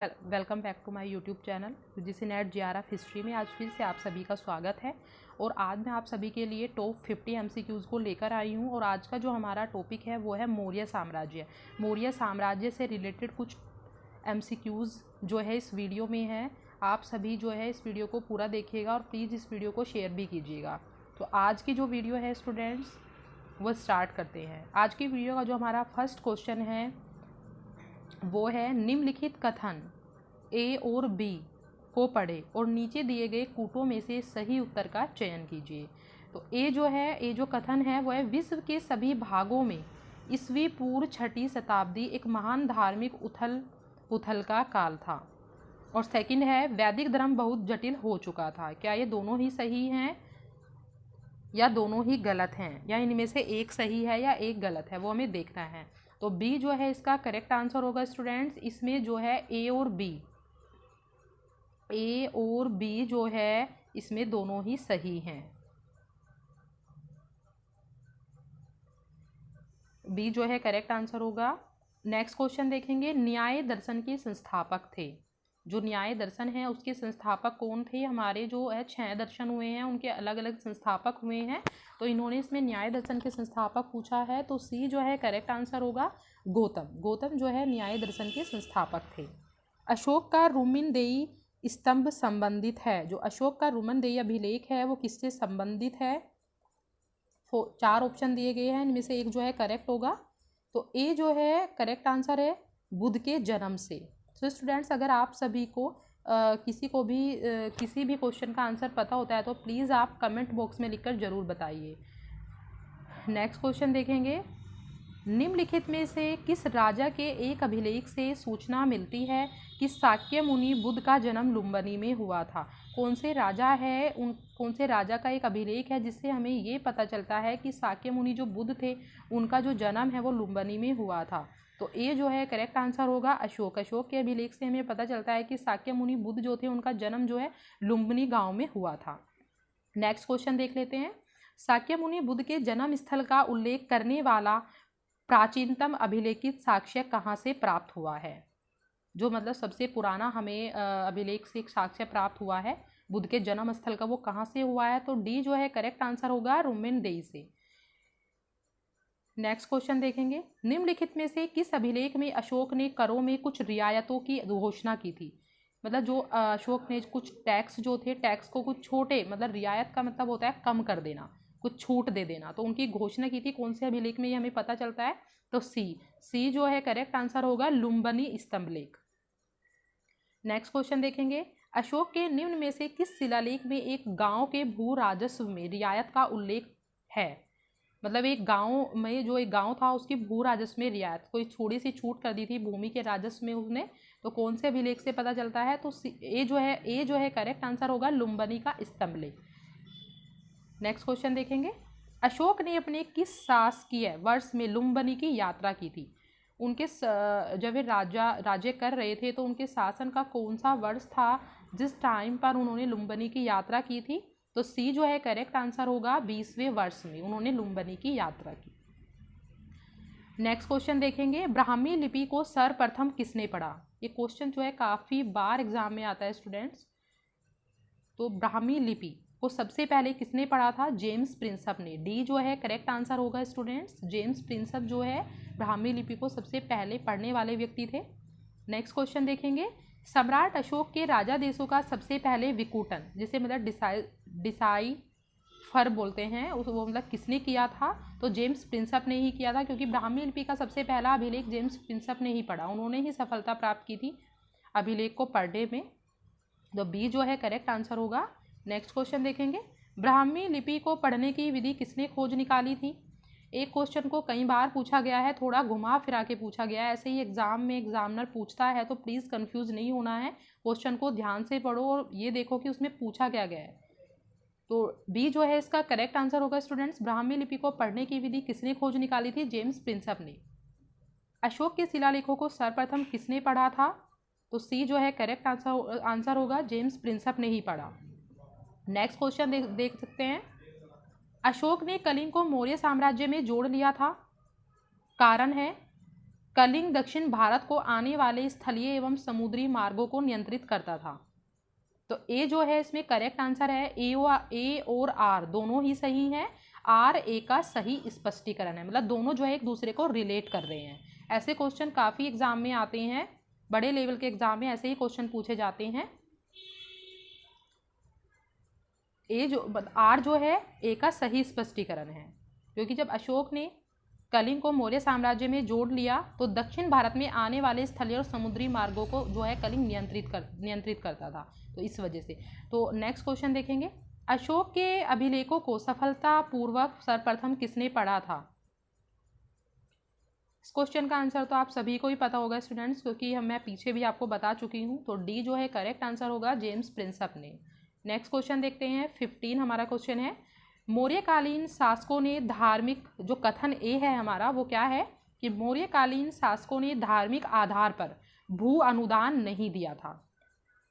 Welcome back to my YouTube channel UGC NET JRF history में आज फिर से आप सभी का स्वागत है। और आज मैं आप सभी के लिए टॉप 50 एमसीक्यूज़ को लेकर आई हूँ। और आज का जो हमारा टॉपिक है वो है मौर्य साम्राज्य। मौर्य साम्राज्य से रिलेटेड कुछ एमसीक्यूज़ जो है इस वीडियो में है। आप सभी जो है इस वीडियो को पूरा देखिएगा और प्लीज़ इस वीडियो को शेयर भी कीजिएगा। तो आज की जो वीडियो है स्टूडेंट्स वो स्टार्ट करते हैं। आज की वीडियो का जो हमारा फर्स्ट क्वेश्चन है वो है निम्नलिखित कथन ए और बी को पढ़े और नीचे दिए गए कूटों में से सही उत्तर का चयन कीजिए। तो ए जो कथन है वो है विश्व के सभी भागों में ईस्वी पूर्व 6ठी शताब्दी एक महान धार्मिक उथल पुथल का काल था। और सेकंड है वैदिक धर्म बहुत जटिल हो चुका था। क्या ये दोनों ही सही हैं या दोनों ही गलत हैं, या इनमें से एक सही है या एक गलत है, वो हमें देखना है। तो बी जो है इसका करेक्ट आंसर होगा स्टूडेंट्स। इसमें जो है ए और बी जो है इसमें दोनों ही सही हैं। बी जो है करेक्ट आंसर होगा। नेक्स्ट क्वेश्चन देखेंगे, न्याय दर्शन के संस्थापक थे। जो न्याय दर्शन है उसके संस्थापक कौन थे? हमारे जो है 6 दर्शन हुए हैं उनके अलग अलग संस्थापक हुए हैं। तो इन्होंने इसमें न्याय दर्शन के संस्थापक पूछा है, तो सी जो है करेक्ट आंसर होगा गौतम जो है न्याय दर्शन के संस्थापक थे। अशोक का रुमिनदेई स्तंभ संबंधित है। जो अशोक का रुमिनदेई अभिलेख है वो किससे संबंधित है? 4 ऑप्शन दिए गए हैं, इनमें से एक जो है करेक्ट होगा। तो ए जो है करेक्ट आंसर है बुद्ध के जन्म से। तो स्टूडेंट्स अगर आप सभी को किसी भी क्वेश्चन का आंसर पता होता है तो प्लीज़ आप कमेंट बॉक्स में लिखकर ज़रूर बताइए। नेक्स्ट क्वेश्चन देखेंगे, निम्नलिखित में से किस राजा के एक अभिलेख से सूचना मिलती है कि शाक्य मुनि बुद्ध का जन्म लुम्बिनी में हुआ था? कौन से राजा का एक अभिलेख है जिससे हमें ये पता चलता है कि शाक्य मुनि जो बुद्ध थे उनका जो जन्म है वो लुम्बिनी में हुआ था? तो ए जो है करेक्ट आंसर होगा अशोक के अभिलेख से हमें पता चलता है कि शाक्य मुनि बुद्ध जो थे उनका जन्म जो है लुम्बिनी गांव में हुआ था। नेक्स्ट क्वेश्चन देख लेते हैं, शाक्य मुनि बुद्ध के जन्म स्थल का उल्लेख करने वाला प्राचीनतम अभिलेखित साक्ष्य कहाँ से प्राप्त हुआ है? जो मतलब सबसे पुराना हमें अभिलेख से एक साक्ष्य प्राप्त हुआ है बुद्ध के जन्म स्थल का, वो कहाँ से हुआ है? तो डी जो है करेक्ट आंसर होगा रुमिनदेई से। नेक्स्ट क्वेश्चन देखेंगे, निम्नलिखित में से किस अभिलेख में अशोक ने करों में कुछ रियायतों की घोषणा की थी? मतलब जो अशोक ने कुछ टैक्स जो थे, टैक्स को कुछ छोटे, मतलब रियायत का मतलब होता है कम कर देना, कुछ छूट दे देना, तो उनकी घोषणा की थी। कौन से अभिलेख में ये हमें पता चलता है? तो सी जो है करेक्ट आंसर होगा लुम्बिनी स्तंभलेख। नेक्स्ट क्वेश्चन देखेंगे, अशोक के निम्न में से किस शिलालेख में एक गांव के भू राजस्व में रियायत का उल्लेख है? मतलब एक गांव में जो एक गांव था उसकी भू राजस्व में रियायत, कोई थोड़ी सी छूट कर दी थी भूमि के राजस्व में उसने, तो कौन से अभिलेख से पता चलता है? तो ए जो है करेक्ट आंसर होगा लुम्बिनी का स्तंभलेख। नेक्स्ट क्वेश्चन देखेंगे, अशोक ने अपने किस शासकीय वर्ष में लुम्बिनी की यात्रा की थी? उनके जब वे राज्य कर रहे थे तो उनके शासन का कौन सा वर्ष था जिस टाइम पर उन्होंने लुम्बिनी की यात्रा की थी? तो सी जो है करेक्ट आंसर होगा 20वें वर्ष में उन्होंने लुम्बिनी की यात्रा की। नेक्स्ट क्वेश्चन देखेंगे, ब्राह्मी लिपि को सर्वप्रथम किसने पढ़ा? ये क्वेश्चन जो है काफ़ी बार एग्जाम में आता है स्टूडेंट्स। तो ब्राह्मी लिपि को सबसे पहले किसने पढ़ा था? जेम्स प्रिंसप ने। डी जो है करेक्ट आंसर होगा स्टूडेंट्स, जेम्स प्रिंसप जो है ब्राह्मी लिपि को सबसे पहले पढ़ने वाले व्यक्ति थे। नेक्स्ट क्वेश्चन देखेंगे, सम्राट अशोक के राजा देशों का सबसे पहले विकूटन, जिसे मतलब डिसाइफर बोलते हैं, वो मतलब किसने किया था? तो जेम्स प्रिंसप ने ही किया था, क्योंकि ब्राह्मी लिपि का सबसे पहला अभिलेख जेम्स प्रिंसप ने ही पढ़ा, उन्होंने ही सफलता प्राप्त की थी अभिलेख को पढ़ने में। तो बी जो है करेक्ट आंसर होगा। नेक्स्ट क्वेश्चन देखेंगे, ब्राह्मी लिपि को पढ़ने की विधि किसने खोज निकाली थी? एक क्वेश्चन को कई बार पूछा गया है, थोड़ा घुमा फिरा के पूछा गया है, ऐसे ही एग्जाम में एग्जामिनर पूछता है, तो प्लीज़ कंफ्यूज नहीं होना है, क्वेश्चन को ध्यान से पढ़ो और ये देखो कि उसमें पूछा क्या गया है। तो बी जो है इसका करेक्ट आंसर होगा स्टूडेंट्स, ब्राह्मी लिपि को पढ़ने की विधि किसने खोज निकाली थी? जेम्स प्रिंसप ने। अशोक के शिलालेखों को सर्वप्रथम किसने पढ़ा था? तो सी जो है करेक्ट आंसर होगा, जेम्स प्रिंसप ने ही पढ़ा। नेक्स्ट क्वेश्चन देख सकते हैं, अशोक ने कलिंग को मौर्य साम्राज्य में जोड़ लिया था, कारण है कलिंग दक्षिण भारत को आने वाले स्थलीय एवं समुद्री मार्गों को नियंत्रित करता था। तो ए जो है इसमें करेक्ट आंसर है। ए और आर दोनों ही सही हैं। आर ए का सही स्पष्टीकरण है, मतलब दोनों जो है एक दूसरे को रिलेट कर रहे हैं। ऐसे क्वेश्चन काफ़ी एग्जाम में आते हैं, बड़े लेवल के एग्जाम में ऐसे ही क्वेश्चन पूछे जाते हैं। आर जो है ए का सही स्पष्टीकरण है, क्योंकि जब अशोक ने कलिंग को मौर्य साम्राज्य में जोड़ लिया तो दक्षिण भारत में आने वाले स्थलीय और समुद्री मार्गों को जो है कलिंग नियंत्रित करता था, तो इस वजह से। तो नेक्स्ट क्वेश्चन देखेंगे, अशोक के अभिलेखों को सफलतापूर्वक सर्वप्रथम किसने पढ़ा था? इस क्वेश्चन का आंसर तो आप सभी को ही पता होगा स्टूडेंट्स, क्योंकि मैं पीछे भी आपको बता चुकी हूँ। तो डी जो है करेक्ट आंसर होगा, जेम्स प्रिंसप ने। नेक्स्ट क्वेश्चन देखते हैं, 15 हमारा क्वेश्चन है, मौर्यकालीन शासकों ने धार्मिक, जो कथन ए है हमारा वो क्या है कि मौर्यकालीन शासकों ने धार्मिक आधार पर भू अनुदान नहीं दिया था।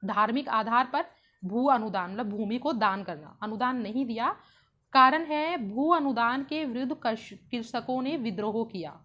धार्मिक आधार पर भू अनुदान मतलब भूमि को दान करना, अनुदान नहीं दिया। कारण है भू अनुदान के विरुद्ध कृषकों ने विद्रोह किया।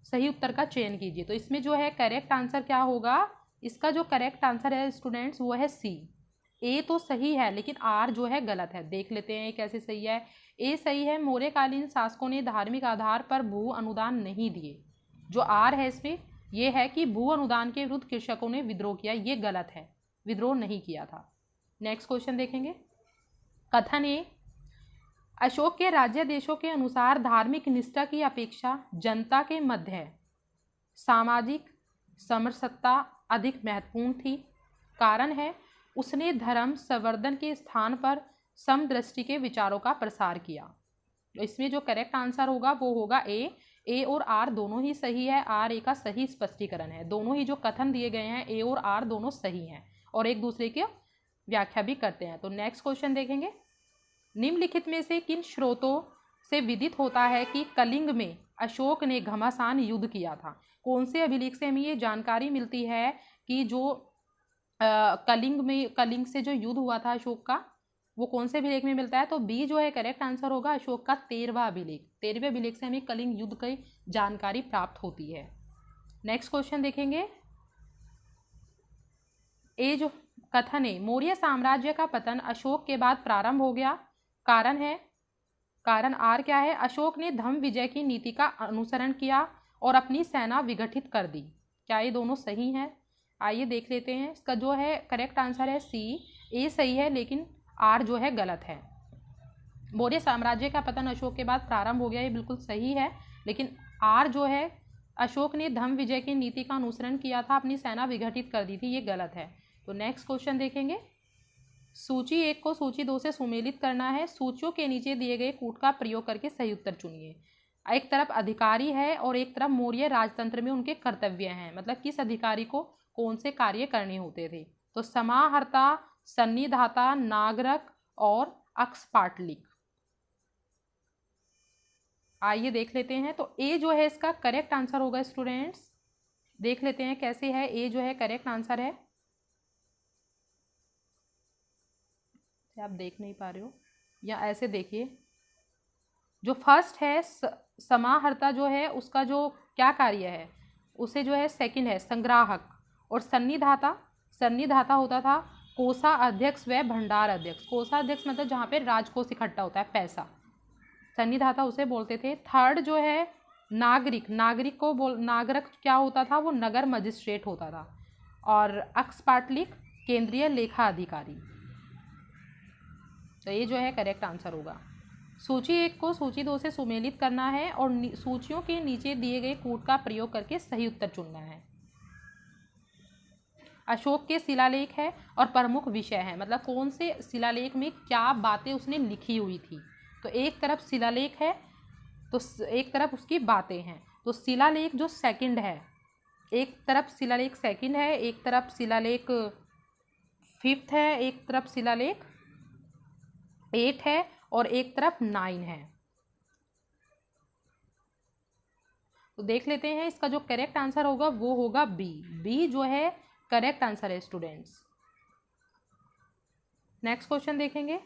सही उत्तर का चयन कीजिए। तो इसमें जो है करेक्ट आंसर क्या होगा? इसका जो करेक्ट आंसर है स्टूडेंट्स वो है सी। ए तो सही है लेकिन आर जो है गलत है। देख लेते हैं कैसे सही है। ए सही है, मौर्यकालीन शासकों ने धार्मिक आधार पर भू अनुदान नहीं दिए। जो आर है इसमें ये है कि भू अनुदान के विरुद्ध कृषकों ने विद्रोह किया, ये गलत है, विद्रोह नहीं किया था। नेक्स्ट क्वेश्चन देखेंगे, कथन ए, अशोक के राज्यादेशों के अनुसार धार्मिक निष्ठा की अपेक्षा जनता के मध्य सामाजिक समरसता अधिक महत्वपूर्ण थी। कारण है उसने धर्म संवर्धन के स्थान पर समदृष्टि के विचारों का प्रसार किया। तो इसमें जो करेक्ट आंसर होगा वो होगा ए। ए और आर दोनों ही सही है, आर ए का सही स्पष्टीकरण है। दोनों ही जो कथन दिए गए हैं ए और आर दोनों सही हैं और एक दूसरे की व्याख्या भी करते हैं। तो नेक्स्ट क्वेश्चन देखेंगे, निम्नलिखित में से किन स्रोतों से विदित होता है कि कलिंग में अशोक ने घमासान युद्ध किया था? कौन से अभिलेख से हमें ये जानकारी मिलती है कि जो कलिंग से जो युद्ध हुआ था अशोक का, वो कौन से अभिलेख में मिलता है? तो बी जो है करेक्ट आंसर होगा, अशोक का 13वां अभिलेख। 13वें अभिलेख से हमें कलिंग युद्ध की जानकारी प्राप्त होती है। नेक्स्ट क्वेश्चन देखेंगे, ए जो कथन है मौर्य साम्राज्य का पतन अशोक के बाद प्रारंभ हो गया। कारण आर क्या है? अशोक ने धम्म विजय की नीति का अनुसरण किया और अपनी सेना विघटित कर दी। क्या ये दोनों सही हैं? आइए देख लेते हैं। इसका जो है करेक्ट आंसर है सी। ए सही है लेकिन आर जो है गलत है। मौर्य साम्राज्य का पतन अशोक के बाद प्रारंभ हो गया, ये बिल्कुल सही है, लेकिन आर जो है अशोक ने धम्म विजय की नीति का अनुसरण किया था, अपनी सेना विघटित कर दी थी, ये गलत है। तो नेक्स्ट क्वेश्चन देखेंगे, सूची 1 को सूची 2 से सुमेलित करना है। सूचियों के नीचे दिए गए कूट का प्रयोग करके सही उत्तर चुनिए। एक तरफ अधिकारी है और एक तरफ मौर्य राजतंत्र में उनके कर्तव्य हैं, मतलब किस अधिकारी को कौन से कार्य करने होते थे। तो समाहर्ता, सन्निधाता, नागरक और अक्सपाटलिक। आइए देख लेते हैं। तो ए जो है इसका करेक्ट आंसर होगा स्टूडेंट्स। देख लेते हैं कैसे है। ए जो है करेक्ट आंसर है, आप देख नहीं पा रहे हो या ऐसे देखिए। जो फर्स्ट है समाहर्ता जो है उसका जो क्या कार्य है उसे जो है सेकंड है संग्राहक। और सन्निधाता होता था कोषा अध्यक्ष व भंडार अध्यक्ष। कोषा अध्यक्ष मतलब जहाँ पे राजकोष इकट्ठा होता है, पैसा, सन्निधाता उसे बोलते थे। थर्ड जो है नागरक क्या होता था? वो नगर मजिस्ट्रेट होता था। और अक्सपाटलिक केंद्रीय लेखा अधिकारी। तो ये जो है करेक्ट आंसर होगा। सूची 1 को सूची 2 से सुमेलित करना है और सूचियों के नीचे दिए गए कूट का प्रयोग करके सही उत्तर चुनना है। अशोक के शिलालेख है और प्रमुख विषय है, मतलब कौन से शिलालेख में क्या बातें उसने लिखी हुई थी। तो एक तरफ शिलालेख है तो एक तरफ उसकी बातें हैं। तो शिलालेख जो सेकंड है, एक तरफ शिलालेख सेकंड है, एक तरफ शिलालेख 5th है, एक तरफ शिलालेख 8 है और एक तरफ 9 है। तो देख लेते हैं इसका जो करेक्ट आंसर होगा वो होगा बी। बी जो है करेक्ट आंसर है स्टूडेंट्स। नेक्स्ट क्वेश्चन देखेंगे,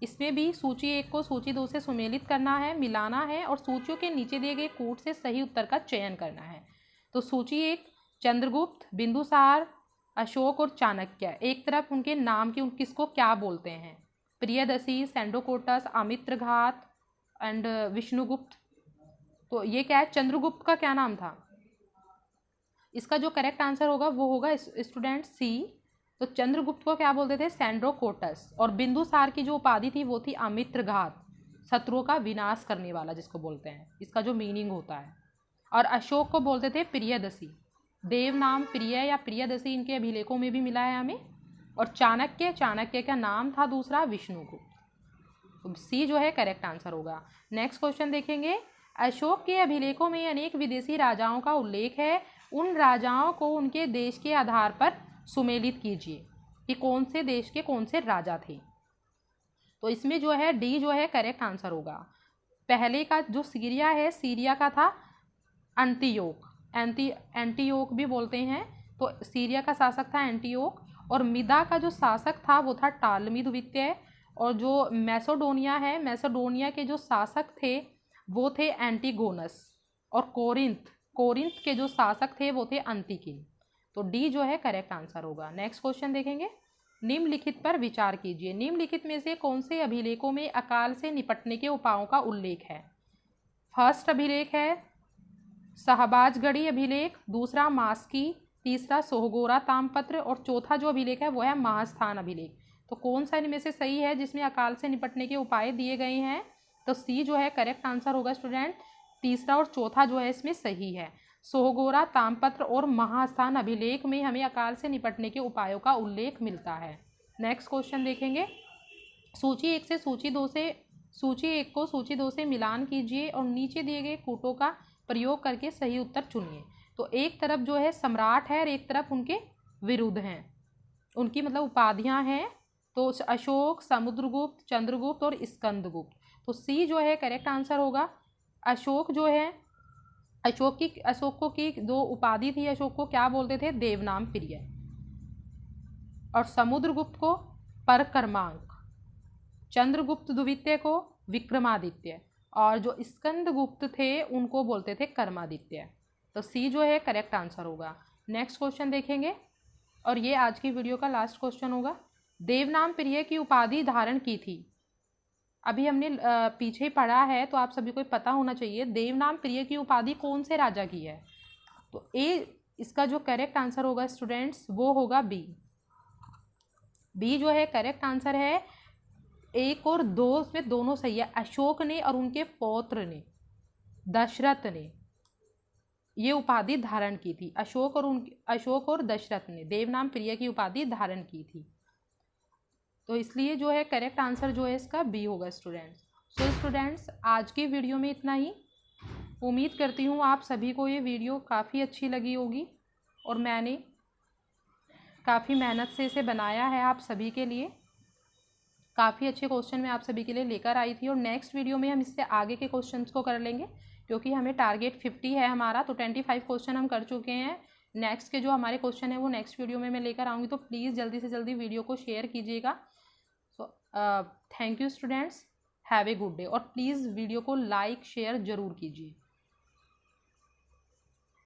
इसमें भी सूची 1 को सूची 2 से सुमेलित करना है, मिलाना है और सूचियों के नीचे दिए गए कूट से सही उत्तर का चयन करना है। तो सूची 1 चंद्रगुप्त, बिंदुसार, अशोक और चाणक्य, एक तरफ उनके नाम की किसको क्या बोलते हैं, प्रियदर्शी, सैंडोकोटस, अमित्रघात एंड विष्णुगुप्त। तो ये क्या है, चंद्रगुप्त का क्या नाम था, इसका जो करेक्ट आंसर होगा वो होगा स्टूडेंट सी। तो चंद्रगुप्त को क्या बोलते थे, सैंड्रोकोटस, और बिंदुसार की जो उपाधि थी वो थी अमित्रघात, शत्रुओं का विनाश करने वाला जिसको बोलते हैं, इसका जो मीनिंग होता है। और अशोक को बोलते थे प्रियदर्शी, देव नाम प्रिय या प्रियदर्शी इनके अभिलेखों में भी मिला है हमें। और चाणक्य, चाणक्य का नाम था दूसरा विष्णुगुप्त। तो सी जो है करेक्ट आंसर होगा। नेक्स्ट क्वेश्चन देखेंगे, अशोक के अभिलेखों में अनेक विदेशी राजाओं का उल्लेख है, उन राजाओं को उनके देश के आधार पर सुमेलित कीजिए कि कौन से देश के कौन से राजा थे। तो इसमें जो है डी जो है करेक्ट आंसर होगा। पहले का जो सीरिया है, सीरिया का था एंटियोक, एंटियोक भी बोलते हैं, तो सीरिया का शासक था एंटियोक। और मिदा का जो शासक था वो था टालमी द्वितीय। और जो मैसेडोनिया है, मैसेडोनिया के जो शासक थे वो थे एंटीगोनस। और कोरिंथ के जो शासक थे वो थे अंतिकिन। तो डी जो है करेक्ट आंसर होगा। नेक्स्ट क्वेश्चन देखेंगे, निम्नलिखित पर विचार कीजिए, निम्नलिखित में से कौन से अभिलेखों में अकाल से निपटने के उपायों का उल्लेख है। फर्स्ट अभिलेख है शाहबाजगढ़ी अभिलेख, दूसरा मास्की, तीसरा सोहगोरा तामपत्र और चौथा जो अभिलेख है वो है महास्थान अभिलेख। तो कौन सा इनमें से सही है जिसमें अकाल से निपटने के उपाय दिए गए हैं। तो सी जो है करेक्ट आंसर होगा स्टूडेंट, तीसरा और चौथा जो है इसमें सही है। सोहगोरा तामपत्र और महास्थान अभिलेख में हमें अकाल से निपटने के उपायों का उल्लेख मिलता है। नेक्स्ट क्वेश्चन देखेंगे, सूची 1 से सूची 2 से सूची 1 को सूची 2 से मिलान कीजिए और नीचे दिए गए कूटों का प्रयोग करके सही उत्तर चुनिए। तो एक तरफ जो है सम्राट है और एक तरफ उनके विरुद्ध हैं, उनकी मतलब उपाधियां हैं। तो अशोक, समुद्रगुप्त, चंद्रगुप्त और स्कंदगुप्त। तो सी जो है करेक्ट आंसर होगा। अशोक जो है, अशोक की दो उपाधि थी, अशोक को क्या बोलते थे, देवनाम प्रिय, और समुद्रगुप्त को परक्रमांक, चंद्रगुप्त द्वितीय को विक्रमादित्य, और जो स्कंदगुप्त थे उनको बोलते थे कर्मादित्य। तो सी जो है करेक्ट आंसर होगा। नेक्स्ट क्वेश्चन देखेंगे और ये आज की वीडियो का लास्ट क्वेश्चन होगा, देवनाम प्रिय की उपाधि धारण की थी। अभी हमने पीछे पढ़ा है तो आप सभी को पता होना चाहिए देवनाम प्रिय की उपाधि कौन से राजा की है। तो ए इसका जो करेक्ट आंसर होगा स्टूडेंट्स वो होगा बी। बी जो है करेक्ट आंसर है। 1 और 2 उसमें दोनों सही है। अशोक ने और उनके पौत्र ने, दशरथ ने ये उपाधि धारण की थी। अशोक और दशरथ ने देवनाम प्रिय की उपाधि धारण की थी। तो इसलिए जो है करेक्ट आंसर जो है इसका बी होगा स्टूडेंट्स। सो स्टूडेंट्स आज की वीडियो में इतना ही। उम्मीद करती हूँ आप सभी को ये वीडियो काफ़ी अच्छी लगी होगी और मैंने काफ़ी मेहनत से इसे बनाया है आप सभी के लिए। काफ़ी अच्छे क्वेश्चन मैं आप सभी के लिए लेकर आई थी और नेक्स्ट वीडियो में हम इससे आगे के क्वेश्चंस को कर लेंगे क्योंकि हमें टारगेट 50 है हमारा, तो 25 क्वेश्चन हम कर चुके हैं। नेक्स्ट के जो हमारे क्वेश्चन है वो नेक्स्ट वीडियो में मैं लेकर आऊँगी, तो प्लीज़ जल्दी से जल्दी वीडियो को शेयर कीजिएगा। So thank you students, have a good day. और प्लीज़ वीडियो को लाइक शेयर ज़रूर कीजिए।